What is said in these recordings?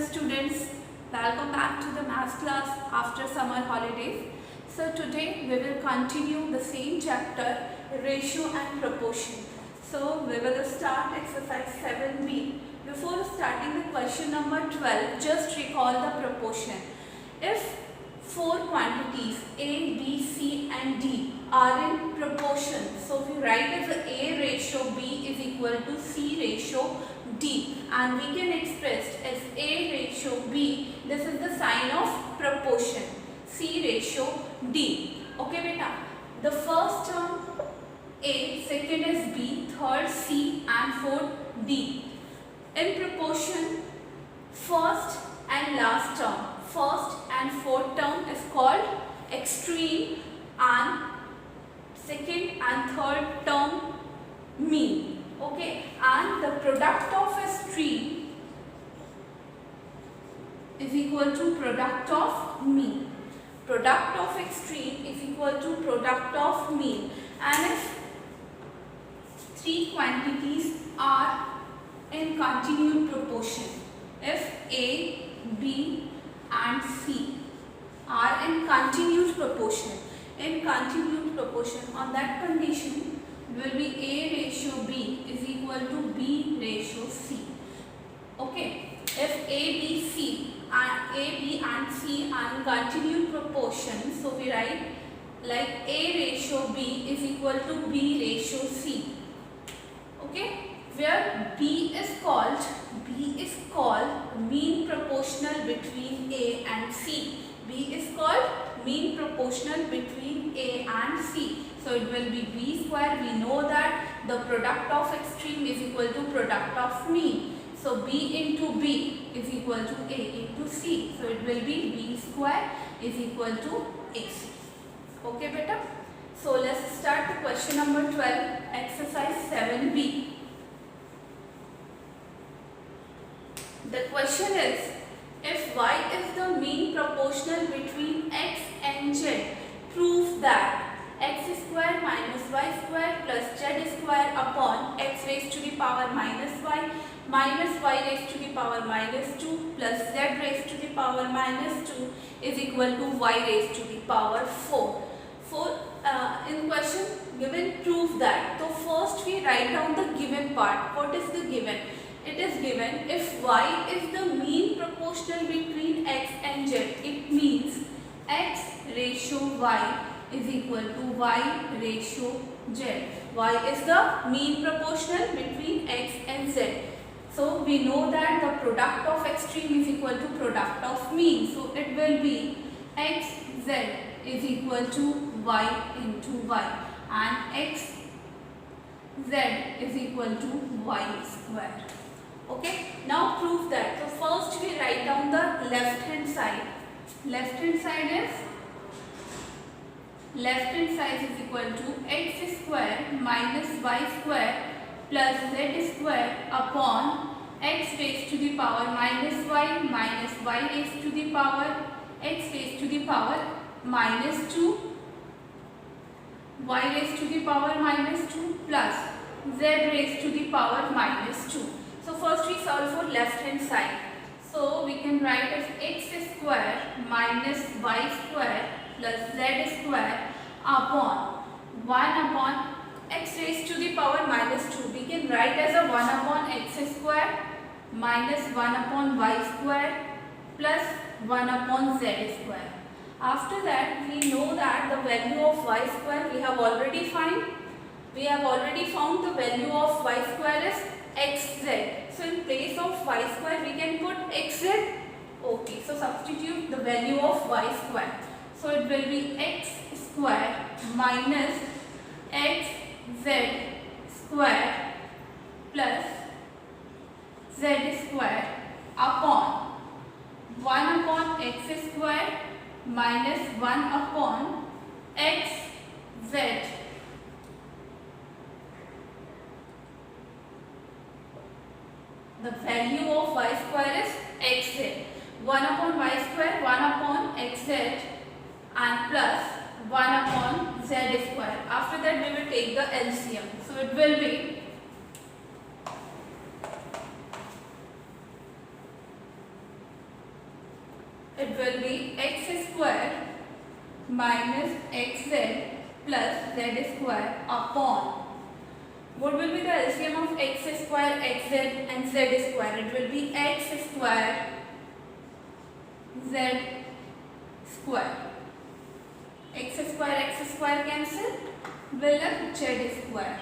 students, welcome back to the maths class after summer holidays. So today we will continue the same chapter, ratio and proportion. So we will start exercise 7b. Before starting the question number 12, just recall the proportion. If four quantities A, B, C and D are in proportion, so we write as A ratio B is equal to C ratio D, and we can express as A ratio B. This is the sign of proportion. C ratio D. Okay beta, the first term A, second is B, third C and fourth D. In proportion, first and last term, first and fourth term is called extreme and second and third term mean. Okay, and the product of extreme is equal to product of mean. Product of extreme is equal to product of mean. And if three quantities are in continued proportion, if A, B and C are in continued proportion, on that condition will be A ratio B is equal to B ratio C. Okay, if A, B and C are in continued proportion, so we write like A ratio B is equal to B ratio C. Okay, where B is called mean proportional between A and C. B is called mean proportional between A and C. So it will be B square. We know that the product of extreme is equal to product of mean. So B into B is equal to A into C. So it will be B square is equal to AC. Okay beta. So let's start the question number 12, exercise 7b. The question is, if y is the mean proportional between x and z, prove that x square minus y square plus z square upon x raised to the power minus y raised to the power minus 2 plus z raised to the power minus 2 is equal to y raised to the power 4. In question given, prove that. So first we write down the given part. What is the given? It is given if y is the mean proportional between x and z, it means x ratio y is equal to y ratio z. Y is the mean proportional between x and z. So we know that the product of extreme is equal to product of mean. So it will be x z is equal to y into y, and x z is equal to y square. Okay, now prove that. So first we write down the left hand side. Left hand side is equal to x square minus y square plus z square upon x raised to the power minus y raised to the power x raised to the power minus 2, y raised to the power minus 2 plus z raised to the power minus 2. So first we solve for left hand side. So we can write as x square minus y square plus z square upon 1 upon x raised to the power minus 2. We can write as a 1 upon x square minus 1 upon y square plus 1 upon z square. After that we know that the value of y square we have already found. We have already found the value of y square is xz. So in place of y square we can put xz. Okay, so substitute the value of y square. So it will be x square minus xz square plus z square upon 1 upon x square minus 1 upon xz. The value of y square is xz. 1 upon y square, 1 upon xz and plus 1 upon z square. After that we will take the LCM. So it will be it will be x square minus xz plus z square upon, what will be the LCM of x square, xz and z square? It will be x square z square. X square cancel, will have z square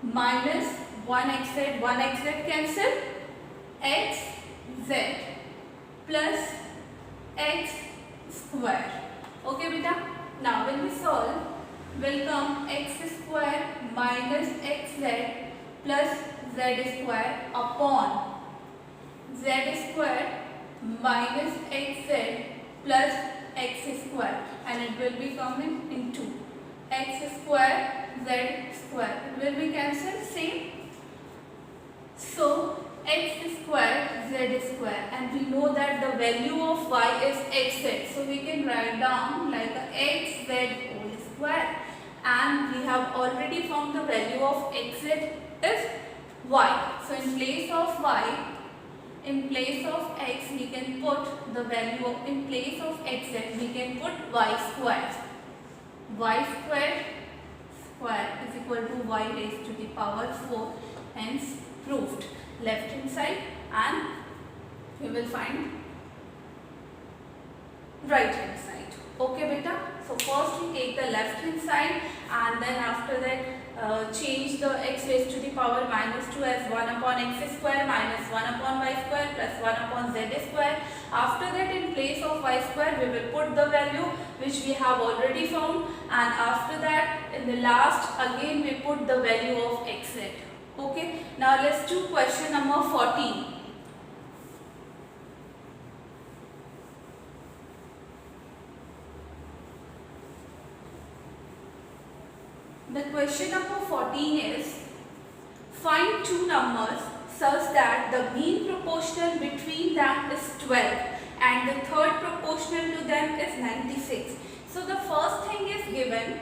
minus 1xz cancel, x z plus x square. Okay beta. Now when we solve, will come x square minus xz plus z square upon z square minus xz plus x square, and it will be coming into x square z square. It will be cancelled same. So x square z square, and we know that the value of y is xz, so we can write down like a xz whole square, and we have already found the value of xz is y. So in place of y, in place of x we can put the value of, in place of xz we can put y square. Y square is equal to y raised to the power 4, hence proved. Left hand side, and we will find right hand side. Okay beta. So first we take the left hand side, and then after that change the x raised to the power minus 2 as 1 upon x square minus 1 upon y square plus 1 upon z square. After that, in place of y square we will put the value which we have already found, and after that in the last again we put the value of xz. Okay, now let's do question number 14. The question number 14 is, find two numbers such that the mean proportional between them is 12 and the third proportional to them is 96. So the first thing is given,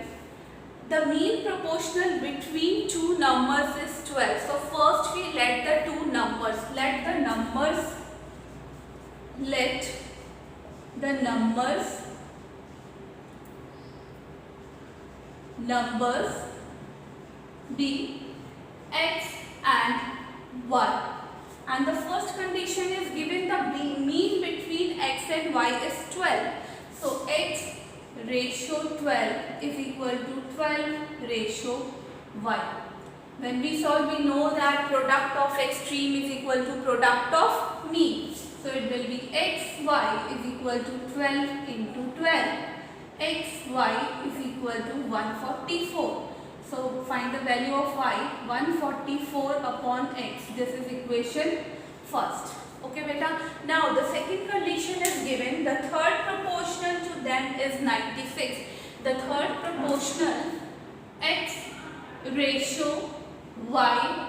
the mean proportional between two numbers is 12. So first we let the two numbers, let the numbers be x and y, and the first condition is given the mean between x and y is 12. So x ratio 12 is equal to 12 ratio y. When we solve, we know that product of extreme is equal to product of mean. So it will be xy is equal to 12 into 12. xy is equal to 144. So find the value of y, 144 upon x. This is equation first. Okay beta. Now the second condition is given, the third proportional to them is 96. The third proportional x ratio y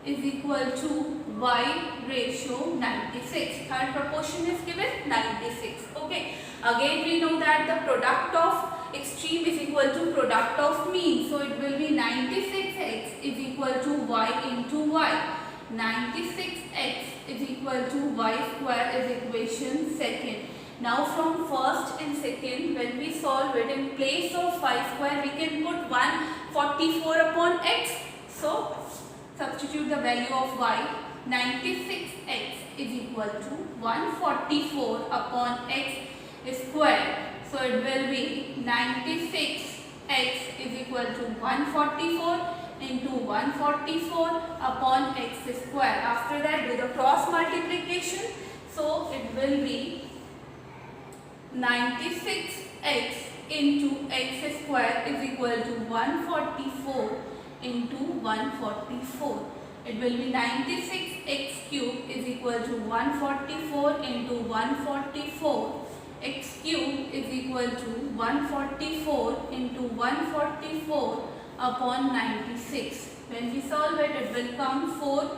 is equal to y ratio 96. Third proportion is given 96. Okay. Again we know that the product of extreme is equal to product of mean. So it will be 96x is equal to y into y. 96x is equal to y square is equation second. Now from first and second, when we solve it, in place of y square we can put 144 upon x. So substitute the value of y. 96x is equal to 144 upon x square. So it will be 96x is equal to 144 into 144 upon x square. After that do the cross multiplication. So it will be 96x into x square is equal to 144 into 144. It will be 96x cube is equal to 144 into 144. X cube is equal to 144 into 144 upon 96. When we solve it, it will come 4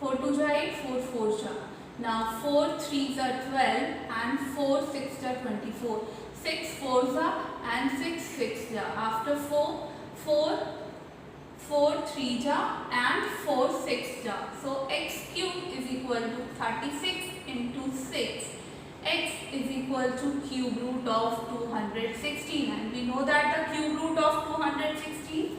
2 are 8, 4 4 are. Now 4 3s are 12 and 4 6 are 24. 6 4s are and 6 6 are. After 4 3s are and 4 6 are. So x cube is equal to 36 into 6 x is equal to cube root of 216, and we know that the cube root of 216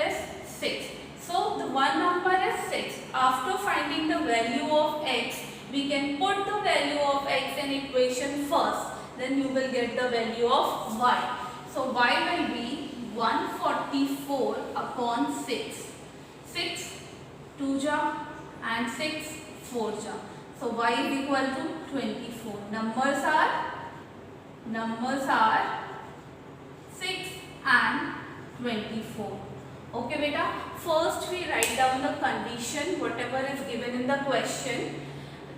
is 6. So the one number is 6. After finding the value of x, we can put the value of x in equation first. Then you will get the value of y. So y will be 144 upon 6. 6 2 ja and 6 4 ja. So y is equal to 24. Numbers are 6 and 24. Okay beta. First we write down the condition whatever is given in the question.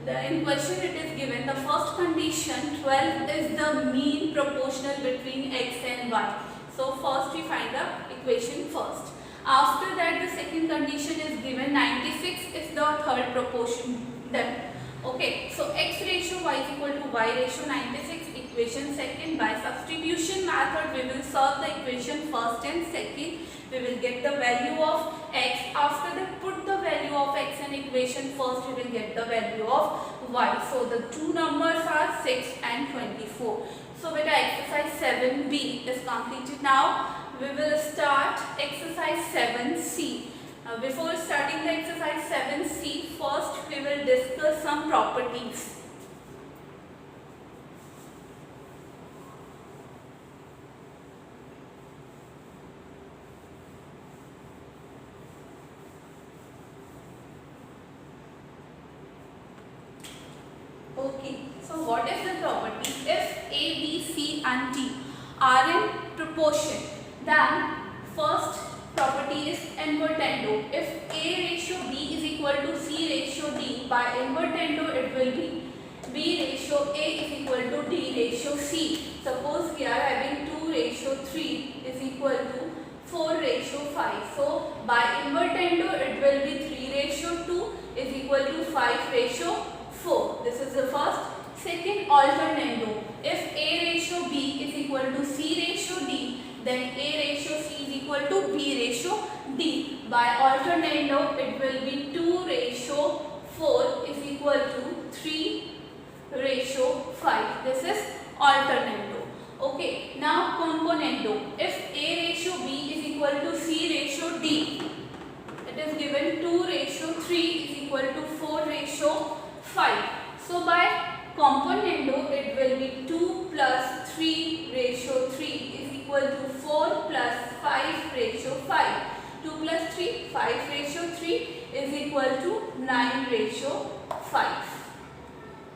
In question it is given the first condition 12 is the mean proportional between x and y. So first we find the equation first. After that the second condition is given 96 is the third proportion. Then okay, so x ratio y is equal to y ratio 96, equation second. By substitution method we will solve the equation first and second. We will get the value of x. After that put the value of x in equation first, we will get the value of y. So the two numbers are 6 and 24. So beta exercise 7b is completed. Now we will start exercise 7c. Before starting the exercise 7c, first we will discuss some properties. Okay, so what is the property? If A, B, C and D are in proportion, then first property is invertendo. If A ratio B is equal to C ratio D, by invertendo it will be B ratio A is equal to D ratio C. Suppose we are having 2 ratio 3 is equal to 4 ratio 5. So by invertendo it will be 3 ratio 2 is equal to 5 ratio 4. This is the first. Second, alternando. If A ratio B is equal to C ratio D, then A ratio C is equal to B ratio D. By alternando, it will be 2 ratio 4 is equal to 3 ratio 5. This is alternando. Okay. Now componendo. If A ratio B is equal to C ratio D, it is given 2 ratio 3 is equal to 4 ratio 5. So by componendo it will be 2 plus 3 ratio 3 is equal to 4 plus 5 ratio 5. 2 plus 3, 5 ratio 3 is equal to 9 ratio 5.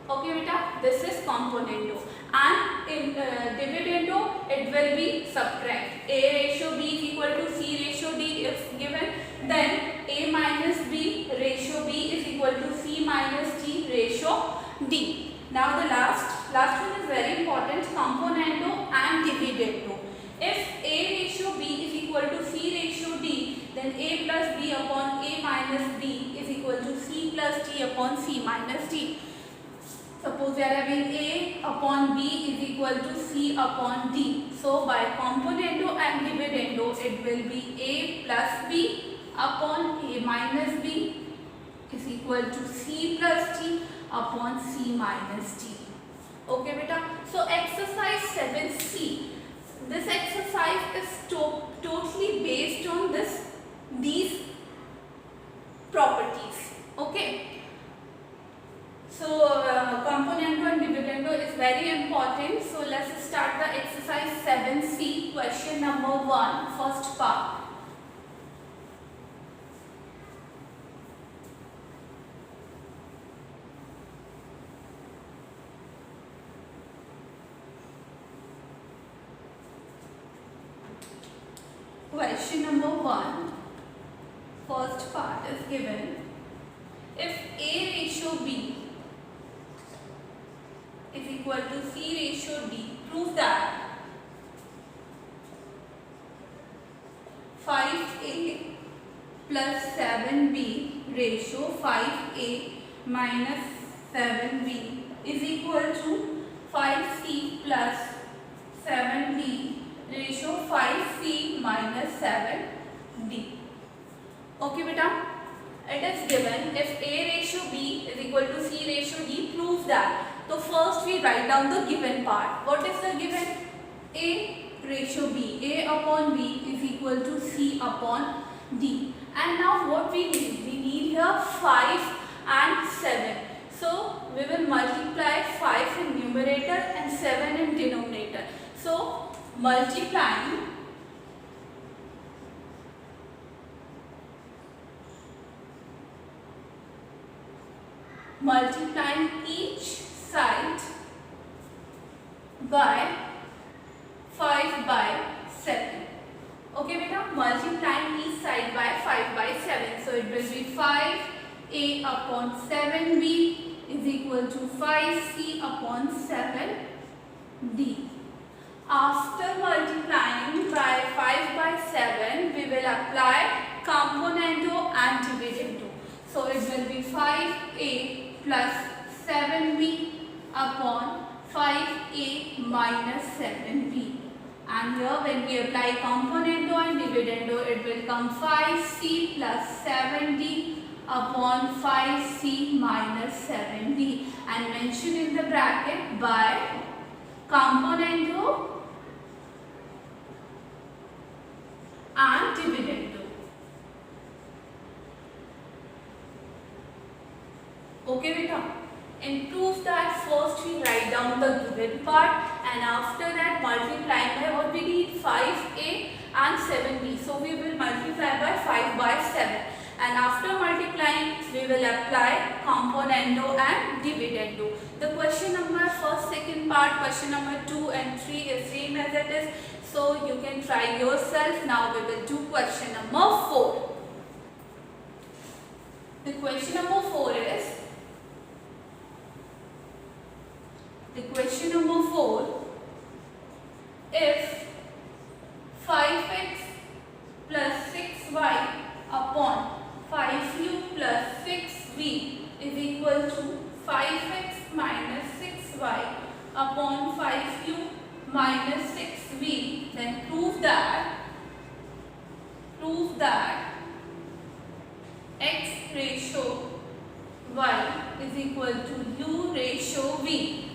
Okay beta, this is componendo. And in dividendo it will be subtract. A ratio B is equal to C ratio D if given, then A minus B ratio B is equal to C minus D ratio D. Now the last one is very important, componendo and dividendo. If A ratio B is equal to C ratio D, then A plus B upon A minus B is equal to C plus D upon C minus D. Suppose we are having A upon B is equal to C upon D. So by componendo and dividendo it will be A plus B upon A minus B is equal to C plus D upon C minus D. Okay beta. So exercise 7c. This exercise is totally based on these properties. Okay. So componendo and dividendo is very important. So let's start the exercise 7c. Question number 1, first part. Question number 1, first part is given. If A ratio B is equal to C ratio D, prove that 5A plus 7B ratio 5A minus 7B is equal to 5C plus 7D ratio 5C minus 7D. Okay beta, it is given if A ratio B is equal to C ratio D, prove that तो first we write down the given part. What is the given? A ratio B, A upon B is equal to C upon D. And now what we need? We need here 5 and 7. So we will multiply 5 in numerator and 7 in denominator. So multiplying each side by 5 by 7. Okay beta, multiplying each side by 5 by 7. So it will be 5a upon 7b is equal to 5c upon 7d. After multiplying by 5 by 7, we will apply componendo and dividendo. So it will be 5a plus 7b upon 5a minus 7b. And here when we apply componendo and dividendo, it will come 5c plus 7d upon 5c minus 7d, and mention in the bracket by componendo and dividendo. Okay beta? In proof that first we write down the given part, and after that multiplying by what we need 5a and 7b. So we will multiply by 5 by 7, and after multiplying we will apply componendo and dividendo. The question number first, second part, question number 2 and 3 is same as it is. So you can try yourself. Now we will do question number 4. The question number 4 is, if 5x plus 6y upon 5u plus 6v is equal to 5x minus 6y upon 5u minus 6v, then prove that x ratio y is equal to u ratio v.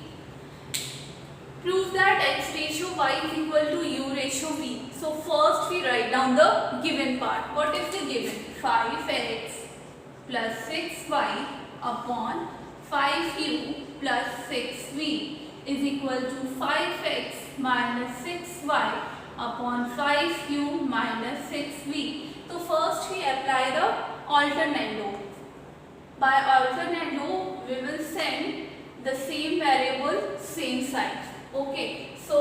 Prove that x ratio y is equal to u ratio v. So first we write down the given part. What is the given? 5x plus 6y upon 5u plus 6v is equal to 5x minus 6y upon 5u minus 6v. So first we apply the alternando. By alternando we will send the same variable same side. Okay, so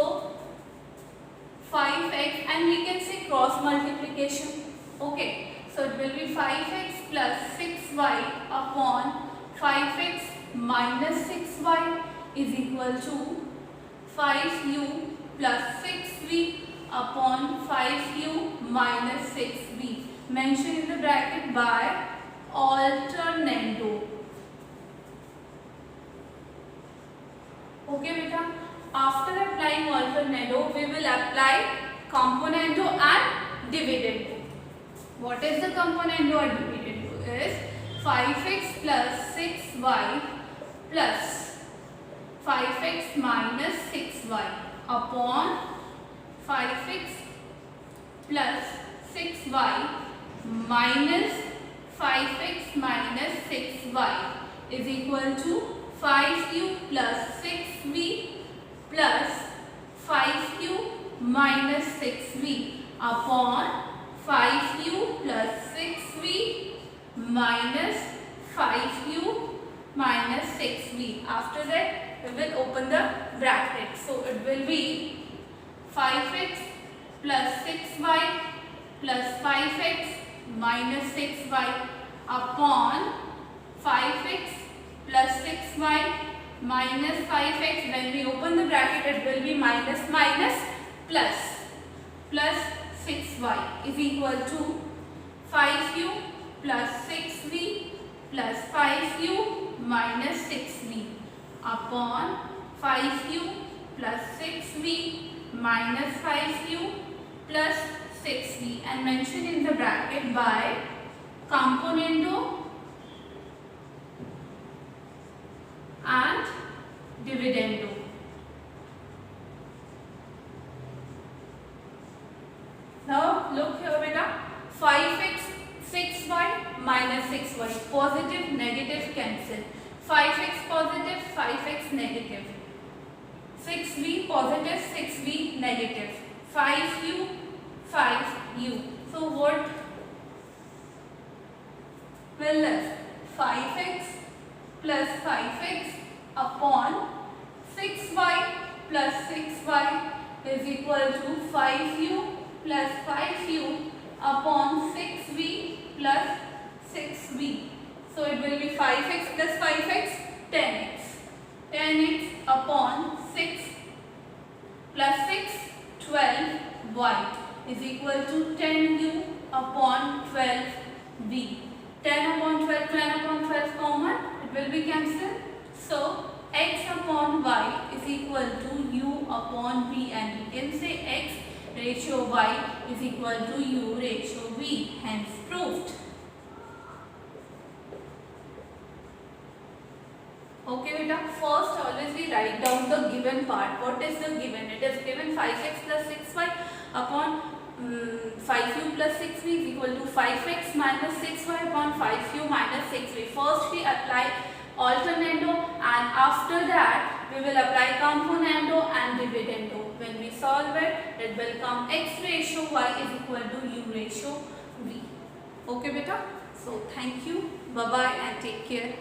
5x, and we can say cross multiplication. Okay, so it will be 5x plus 6y upon 5x minus 6y is equal to 5u plus 6v upon 5u minus 6v. Mention in the bracket by alternando. Okay beta? After applying alternando, we will apply componendo and dividendo. What is the componendo and dividendo? Is 5x plus 6y plus 5x minus 6y upon 5x plus 6y minus 5x minus 6y is equal to 5u plus 6v plus 5u minus 6v upon 5u plus 6v minus 5u minus 6v. After that we will open the bracket. So it will be 5x plus 6y plus 5x minus 6y upon 5x plus 6y minus 5x. When we open the bracket, it will be minus minus plus 6y is equal to 5u plus 6v plus 5u minus 6v upon 5u plus 6v minus 5u plus 6v, and mention in the bracket by componendo and dividendo. Now look here beta, 5x 6y minus 6y, positive negative cancel, 5x positive 5x negative, 6v positive 6v negative, 5u 5u. So what will left? 5x plus 5x upon 6y plus 6y is equal to 5u plus 5u upon 6v plus 6v. So it will be 5x plus 5x 10x. 10x upon 6 plus 6 12y is equal to 10u upon 12v. 10 upon 12, 10 upon 12 common, it will be cancelled. So x upon y is equal to u upon v, and you can say x ratio y is equal to u ratio v, hence proved. Okay beta, first always we write down the given part. What is the given? It is given 5x plus 6y upon 5u plus 6v is equal to 5x minus 6y upon 5u minus 6v. First we apply alternando, and after that we will apply componendo and dividendo. When we solve it, it will come x ratio y is equal to u ratio v. Okay beta, so thank you, bye bye and take care.